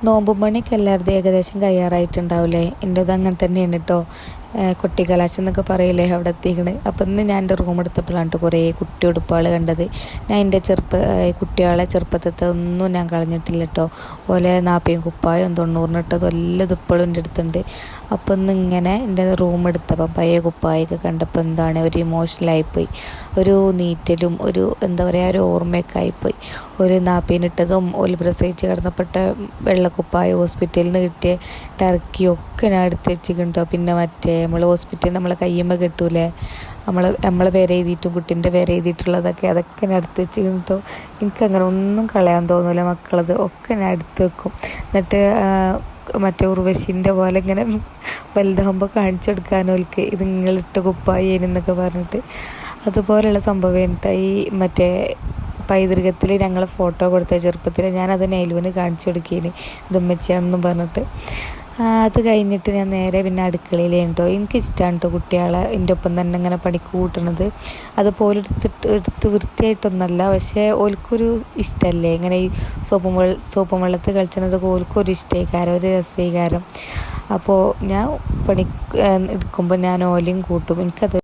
നോമ്പ് പണിയൊക്കെ എല്ലാവരുടെയും ഏകദേശം കഴിയാറായിട്ടുണ്ടാവില്ലേ. എൻ്റെത് അങ്ങനെ തന്നെയാണ് കേട്ടോ. കുട്ടിക്കലാശം എന്നൊക്കെ പറയില്ലേ, അവിടെ എത്തിക്കണ്. അപ്പം ഇന്ന് ഞാൻ എൻ്റെ റൂം എടുത്തപ്പോഴാണ് കേട്ടോ കുറേ കുട്ടി ഉടുപ്പുകൾ കണ്ടത്. ഞാൻ എൻ്റെ കുട്ടികളെ ചെറുപ്പത്തെ ഒന്നും ഞാൻ കളഞ്ഞിട്ടില്ല കേട്ടോ. ഓലെ നാപ്പയും കുപ്പായും 90-ഇട്ടതും എല്ലാം ഇപ്പോഴും എൻ്റെ അടുത്തുണ്ട്. അപ്പം ഇന്ന് ഇങ്ങനെ എൻ്റെ റൂം എടുത്തപ്പം പഴയ കുപ്പായൊക്കെ കണ്ടപ്പോൾ എന്താണ് ഒരു ഇമോഷണലായിപ്പോയി. ഒരു നീറ്റലും ഒരു എന്താ പറയുക ഒരു ഓർമ്മയൊക്കെ ആയിപ്പോയി. ഒരു നാപ്പീനിട്ടതും ഒരു പ്രസവിച്ച് കിടന്നപ്പെട്ട വെള്ളക്കുപ്പായ ഹോസ്പിറ്റലിൽ നിന്ന് കിട്ടിയ ടർക്കിയൊക്കെ ഞാൻ എടുത്ത് വെച്ചിട്ടുണ്ടോ. പിന്നെ മറ്റേ നമ്മൾ ഹോസ്പിറ്റലിൽ നമ്മളെ കയ്യുമ്മ കെട്ടൂലേ, നമ്മളെ പേര് എഴുതിയിട്ടും കുട്ടീൻ്റെ പേര് എഴുതിയിട്ടുള്ളതൊക്കെ അതൊക്കെ ഞാൻ എടുത്ത് വെച്ചിട്ടുണ്ടോ. എനിക്കങ്ങനെ ഒന്നും കളയാൻ തോന്നില്ല മക്കളത്, ഒക്കെ ഞാൻ എടുത്ത് വെക്കും. എന്നിട്ട് മറ്റേ ഉർവശീൻ്റെ പോലെ ഇങ്ങനെ വലുതാകുമ്പോൾ കാണിച്ചെടുക്കാനോൽക്ക് ഇത് നിങ്ങളിട്ട് കുപ്പായി എന്നൊക്കെ പറഞ്ഞിട്ട് അതുപോലെയുള്ള സംഭവം എന്നിട്ട് ഈ മറ്റേ പൈതൃകത്തിൽ ഞങ്ങൾ ഫോട്ടോ കൊടുത്ത ചെറുപ്പത്തിൽ ഞാനത് നെയിലുവിന് കാണിച്ചു കൊടുക്കേന് ഇതുമ്മച്ചാണെന്നും പറഞ്ഞിട്ട്. അത് കഴിഞ്ഞിട്ട് ഞാൻ നേരെ പിന്നെ അടുക്കളയിലാണ് കേട്ടോ. എനിക്കിഷ്ടമാണ് കേട്ടോ കുട്ടികളെ എൻ്റെ ഒപ്പം തന്നെ ഇങ്ങനെ പണിക്ക് കൂട്ടണത്. അതുപോലെ എടുത്ത് വൃത്തിയായിട്ടൊന്നല്ല, പക്ഷേ ഓൽക്കൊരു ഇഷ്ടമല്ലേ ഇങ്ങനെ ഈ സോപ്പും വെള്ളത്തിൽ കളിച്ചതൊക്കെ ഓൽക്കൊരു ഇഷ്ടമായിക്കാരം, ഒരു രസമായിക്കാരം. അപ്പോൾ ഞാൻ പണി എടുക്കുമ്പോൾ ഞാൻ ഓലയും കൂട്ടും. എനിക്കത്